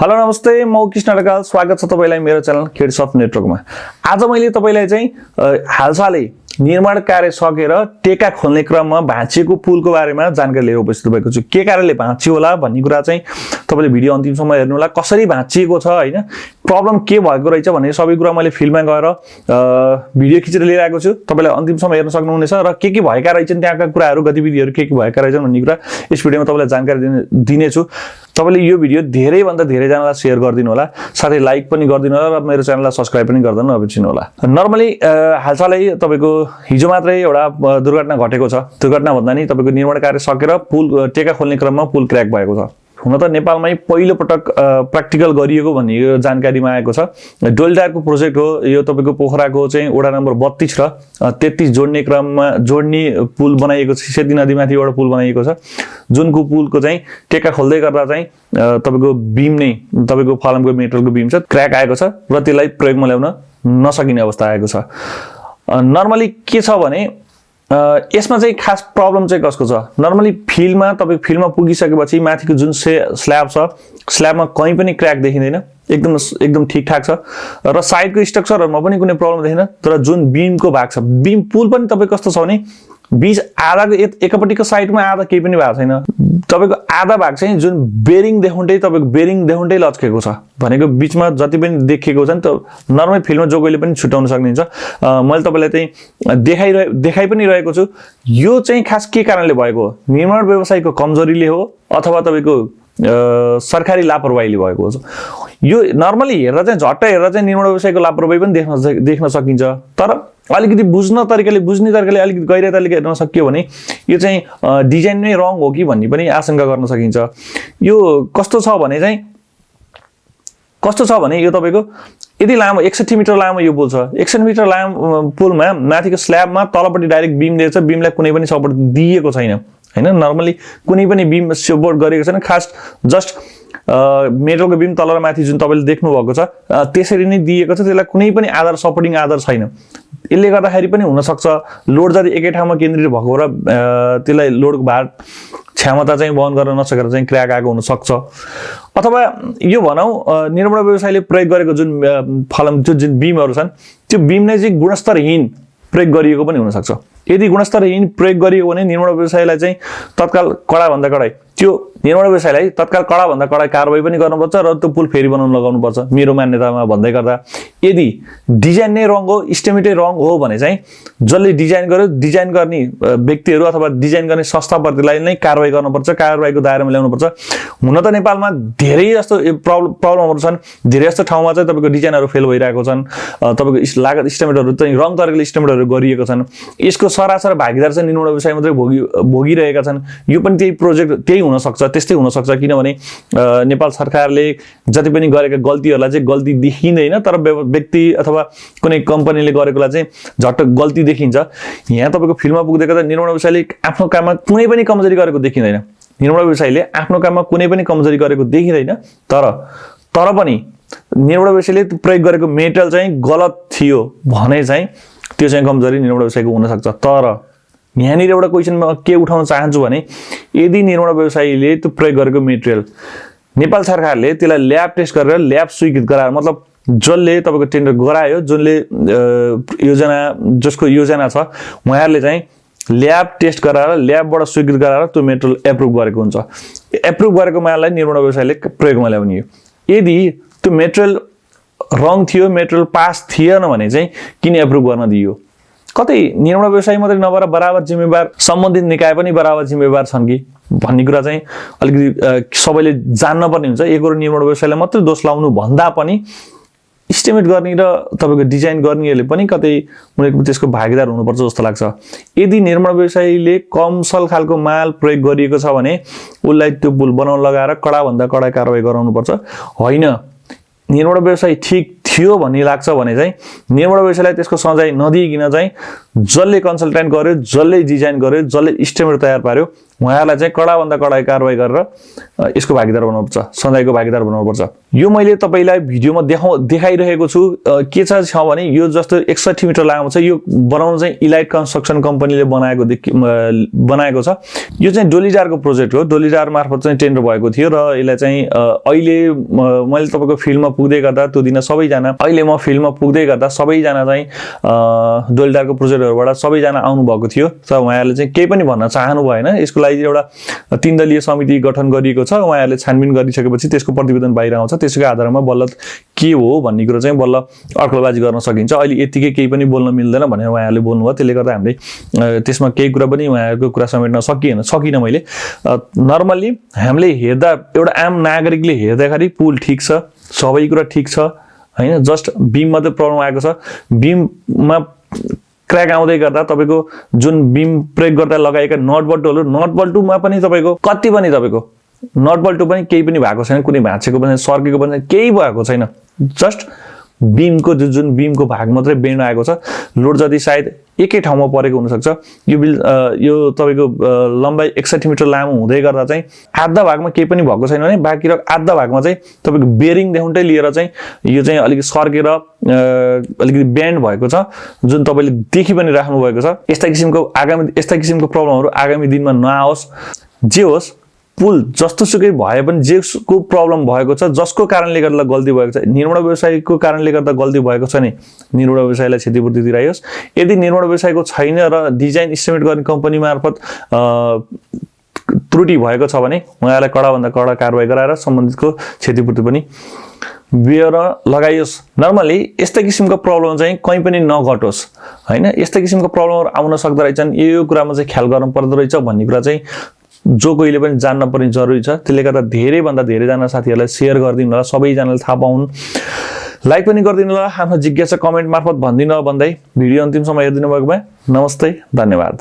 Hello नमस्ते म कृष्ण ढकाल स्वागत छ तपाईलाई मेरो च्यानल किड्स अफ नेटवर्कमा। आज मैले तपाईलाई चाहिँ हालसालै निर्माण कार्य सकेर टेका खोल्ने क्रममा भाँचिएको पुलको बारेमा जानकारी लिएर उपस्थित भएको छु। के कारणले भाँचियो होला भन्ने कुरा चाहिँ तपाईले भिडियो अन्तिमसम्म हेर्नु होला। कसरी भाँचिएको छ हैन, प्रब्लम के भएको रहेछ भन्ने सबै कुरा मैले फिल्डमा गएर भिडियो खिचेर लिएर आएको छु। तपाईले अन्तिमसम्म हेर्न सक्नुहुनेछ र के भएका रहेछन् त्यहाँका कुराहरू गतिविधिहरू के भएका रहेछन् भन्ने कुरा यस भिडियोमा तपाईलाई जानकारी दिने छु। तपाईले यो भिडियो धेरै भन्दा धेरै जनालाई शेयर गरिदिनु होला, साथै लाइक पनि गरिदिनु होला र मेरो च्यानललाई सब्स्क्राइब पनि गर्दैन नबिर्सिनु होला। नर्मली हालसालै तपाईको हिजो मात्रै एउटा दुर्घटना घटेको छ। दुर्घटना भन्दा नि तपाईको निर्माण कार्य सकेर पुल टेका खोल्ने क्रममा पुल क्र्याक भएको छ। हुन त नेपालमै पहिलो पटक प्र्याक्टिकल गरिएको भन्ने जानकारीमा आएको छ। डोलडारको प्रोजेक्ट हो यो। तपाईको पोखराको चाहिँ वडा नम्बर 32 र 33 जोड्ने क्रममा जोड्ने पुल बनाइएको छ। सेती नदीमाथि एउटा पुल बनाइएको छ, जुनको पुलको चाहिँ टेका खोल्दै गर्दा चाहिँ तपाईको बीम नै तपाईको फलामको मेटलको बीम छ क्र्याक आएको छ र त्यसलाई प्रयोगमा ल्याउन नसकिने अवस्था आएको छ। नर्मली के छ भने यसमा चाहिँ खास प्रब्लम चाहिँ कसको छ? नर्मली फिल्डमा तपाईको फिल्डमा पुगिसकेपछि माथिको जुन स्ल्याब छ, स्ल्याबमा कहीं पनि क्र्याक देखिँदैन, एकदम ठीकठाक छ र साइडको स्ट्रक्चरहरुमा पनि कुनै प्रब्लम देखिँदैन। तर जुन बीमको भाग छ, बीम पुल पनि तपाईको कस्तो छ भने बीच आधाको एकपट्टिको साइडमा आधा केही पनि भएको छैन। तपाईको आधा भाग चाहिँ जुन बेरिङ देखुन्टै लचकेको छ भनेको बीचमा जति पनि देखिएको छ नि त नर्मल फिल्डमा जो कोहीले पनि छुटाउन सक्नुहुन्छ। मैले तपाईलाई चाहिँ देखाइ पनि रहेको छु। यो चाहिँ खास के कारणले भएको हो? निर्माण व्यवसायको कमजोरीले हो अथवा तपाईको सरकारी लापरवाहीले भएको हो। यो नर्मली हेर्दा चाहिँ झट्ट हेर्दा चाहिँ निर्माण व्यवसायको लापरवाही पनि देख्न सकिन्छ। तर अलिकति बुझ्ने तरिकाले अलिकति गहिरो तरिकाले हेर्न सकियो भने यो चाहिँ डिजाइन नै रङ हो कि भन्ने पनि आशंका गर्न सकिन्छ। यो कस्तो छ भने यो तपाईको यदि लामो 61 मिटर लामो यो पुल छ। 61 मिटर लामो पुलमा माथिको स्ल्याबमा तलपट्टि डाइरेक्ट बीम दिएको छ। बीमलाई कुनै पनि सपोर्ट दिएको छैन हैन। नर्मली कुनै पनि बीम सपोर्ट गरेको छैन। खास जस्ट मेटलको बीम तल र माथि जुन तपाईले देख्नु भएको छ त्यसरी नै दिएको छ। त्यसलाई कुनै पनि आधार सपोर्टिङ आधार छैन। यसले गर्दाखेरि पनि हुन सक्छ लोड जति एकै ठाउँमा केन्द्रित भएको र त्यसलाई लोडको भार क्षमता चाहिँ वहन गर्न नसकेर चाहिँ क्र्याक आएको हुन सक्छ। अथवा यो भनौं निर्माण व्यवसायले प्रयोग गरेको जुन फलम जुन बीमहरु छन् त्यो बीम नै चाहिँ गुणस्तरहीन प्रयोग गरिएको पनि हुन सक्छ। यदि गुणस्तरहीन प्रयोग गरियो भने निर्माण व्यवसायलाई चाहिँ तत्काल कडा भन्दा कडा कारबाही पनि गर्नुपर्छ र त्यो पुल फेरि बनाउन लगाउनुपर्छ मेरो मान्यतामा भन्दै गर्दा। यदि डिजाइन नै रङ हो, इस्टिमेटै रङ हो भने चाहिँ जसले डिजाइन गर्यो डिजाइन गर्ने व्यक्तिहरू अथवा डिजाइन गर्ने संस्थाप्रतिलाई नै कारबाही गर्नुपर्छ, कारबाहीको दायरामा ल्याउनुपर्छ। हुन त नेपालमा धेरै जस्तो प्रब्लमहरु छन्। धेरै जस्तो ठाउँमा चाहिँ तपाईको डिजाइनहरु फेल भइरहेको छन्। तपाईको लागत इस्टिमेटहरु चाहिँ रङ तरिकाले इस्टिमेटहरु गरिएको छन्। यसको सरासर भागीदार चाहिँ निर्माण व्यवसाय मात्रै भोगिरहेका छन्। यो पनि त्यही प्रोजेक्ट त्यही हुन सक्छ, त्यस्तै हुन सक्छ। किनभने नेपाल सरकारले जति पनि गरेका गल्तीहरुलाई चाहिँ गल्ती देखिँदैन, तर व्यक्ति अथवा कुनै कम्पनीले गरेकोलाई चाहिँ झट्ट गल्ती देखिन्छ। यहाँ तपाईको फिल्डमा पुग्दै गर्दा निर्माण व्यवसायले आफ्नो काममा कुनै पनि कमजोरी गरेको देखिँदैन। निर्माण व्यवसायले आफ्नो काममा कुनै पनि कमजोरी गरेको देखिँदैन। तर पनि निर्माण व्यवसायले प्रयोग गरेको मेटल चाहिँ गलत थियो भने चाहिँ त्यो चाहिँ कमजोरी निर्माण व्यवसायको हुन सक्छ। तर यहाँनिर एउटा क्वेशनमा के उठाउन चाहन्छु भने यदि निर्माण व्यवसायीले त्यो प्रयोग गरेको मेटेरियल नेपाल सरकारले त्यसलाई ल्याब टेस्ट गरेर ल्याब स्वीकृत गराएर, मतलब जसले तपाईको टेन्डर गरायो, जसको योजना छ उहाँहरूले चाहिँ ल्याब टेस्ट गराएर ल्याबबाट स्वीकृत गराएर त्यो मेटेरियल एप्रुभ गरेको हुन्छ। एप्रुभ गरेको माललाई निर्माण व्यवसायले प्रयोगमा ल्याउने हो। यदि त्यो मेटेरियल रङ थियो, मेटेरियल पास थिएन भने चाहिँ किन एप्रुभ गर्न दियो? कतै निर्माण व्यवसाय मात्रै नभएर बराबर जिम्मेवार सम्बन्धित निकाय पनि बराबर जिम्मेवार छन् कि भन्ने कुरा चाहिँ अलिकति सबैले जान्न पर्ने हुन्छ। एकरो निर्माण व्यवसायलाई मात्रै दोष लाउनु भन्दा पनि इस्टिमेट गर्ने र तपाईको डिजाइन गर्नेहरूले पनि कतै उनीहरुको त्यसको भागीदार हुनुपर्छ जस्तो लाग्छ। यदि निर्माण व्यवसायीले कमसल खालको माल प्रयोग गरिएको छ भने उलाई त्यो पुल बनाउन लगाएर कडा भन्दा कडा कारबाही गराउनुपर्छ। हैन निर्माण व्यवसाय ठीक थियो भन्ने लाग्छ भने चाहिँ निर्माण व्यवसायलाई त्यसको सजाय नदिइकिन चाहिँ जसले कन्सल्टेन्ट गर्यो, जसले डिजाइन गर्यो, जसले इस्टिमेट तयार पार्यो, उहाँहरूलाई चाहिँ कडाभन्दा कडा कारबाही गरेर यसको भागीदार बनाउनुपर्छ, सजायको भागीदार बनाउनुपर्छ। यो मैले तपाईँलाई भिडियोमा देखाइरहेको छु। के छ भने यो जस्तो 61 मिटर लामो छ, यो बनाउनु चाहिँ इलाइट कन्स्ट्रक्सन कम्पनीले बनाएको छ। यो चाहिँ डोलीडारको प्रोजेक्ट हो। डोलीडार मार्फत चाहिँ टेन्डर भएको थियो र यसलाई चाहिँ अहिले मैले तपाईँको फिल्डमा पुग्दै गर्दा त्यो दिन सबैजना, अहिले म फिल्डमा पुग्दै गर्दा सबैजना चाहिँ डोलीडारको प्रोजेक्टहरूबाट सबैजना आउनुभएको थियो। त उहाँहरूले चाहिँ केही पनि भन्न चाहनु भएन। यसको लागि एउटा 3 दलीय समिति गठन गरिएको छ। उहाँहरूले छानबिन गरिसकेपछि त्यसको प्रतिवेदन बाहिर आउँछ। त्यसको आधारमा बल्ल के हो भन्ने कुरो चाहिँ बल्ल अड्कलबाजी गर्न सकिन्छ। अहिले यतिकै केही पनि बोल्न मिल्दैन भनेर उहाँहरूले बोल्नुभयो। त्यसले गर्दा हामीले त्यसमा केही कुरा पनि उहाँहरूको कुरा समेट्न सकिनँ मैले। नर्मल्ली हामीले हेर्दा एउटा आम नागरिकले हेर्दाखेरि पुल ठिक छ, सबै कुरा ठिक छ हैन। जस्ट बीम मात्रै प्रब्लम आएको छ। बीममा क्र्याक आउँदै गर्दा तपाईँको जुन बीम प्रयोग गर्दा लगाएका नट बल्टुमा पनि तपाईँको कति पनि तपाईँको नट बल्टु पनि केही पनि भएको छैन, कुनै भाँचेको पनि सर्केको पनि केही भएको छैन। जस्ट बीमको जुन बीमको भाग मात्रै बेन्ड आएको छ। लोड जति सायद एकै ठाउँमा परेको हुनसक्छ। यो तपाईँको लम्बाइ 61 मिटर लामो हुँदै गर्दा चाहिँ आधा भागमा केही पनि भएको छैन भने बाँकी आधा भागमा चाहिँ तपाईँको बेरिङदेखि लिएर चाहिँ यो चाहिँ अलिकति सर्केर अलिकति बेन्ड भएको छ, जुन तपाईँले देखि पनि राख्नु भएको छ। यस्ता किसिमको प्रब्लमहरू आगामी दिनमा नआओस्। जे होस्, पुल जस्तोसुकै भए पनि जेको प्रब्लम भएको छ, जसको कारणले गर्दा गल्ती भएको छ, निर्माण व्यवसायको कारणले गर्दा गल्ती भएको छ नि निर्माण व्यवसायलाई क्षतिपूर्ति दिइरायोस्। यदि निर्माण व्यवसायको छैन र डिजाइन इस्टिमेट गर्ने कम्पनी मार्फत त्रुटि भएको छ भने उहाँलाई कडाभन्दा कडा कारबाही गराएर सम्बन्धितको क्षतिपूर्ति पनि बेहोर लगाइयोस्। नर्मली यस्ता किसिमको प्रब्लम चाहिँ कहीँ पनि नघटोस् हैन। यस्ता किसिमको प्रब्लमहरू आउन सक्दो रहेछन्। यो कुरामा चाहिँ ख्याल गर्नु पर्दो रहेछ भन्ने कुरा चाहिँ जो कोहीले पनि जान्न पर्ने जरुरी छ। त्यसले गर्दा धेरैभन्दा धेरैजना साथीहरूलाई सेयर गरिदिनु होला, सबैजनाले थाहा पाउन्। लाइक पनि गरिदिनु होला, आफ्नो जिज्ञासा कमेन्ट मार्फत भनिदिनु होला। भन्दै भिडियो अन्तिमसम्म हेरिदिनु भएको भए नमस्ते, धन्यवाद।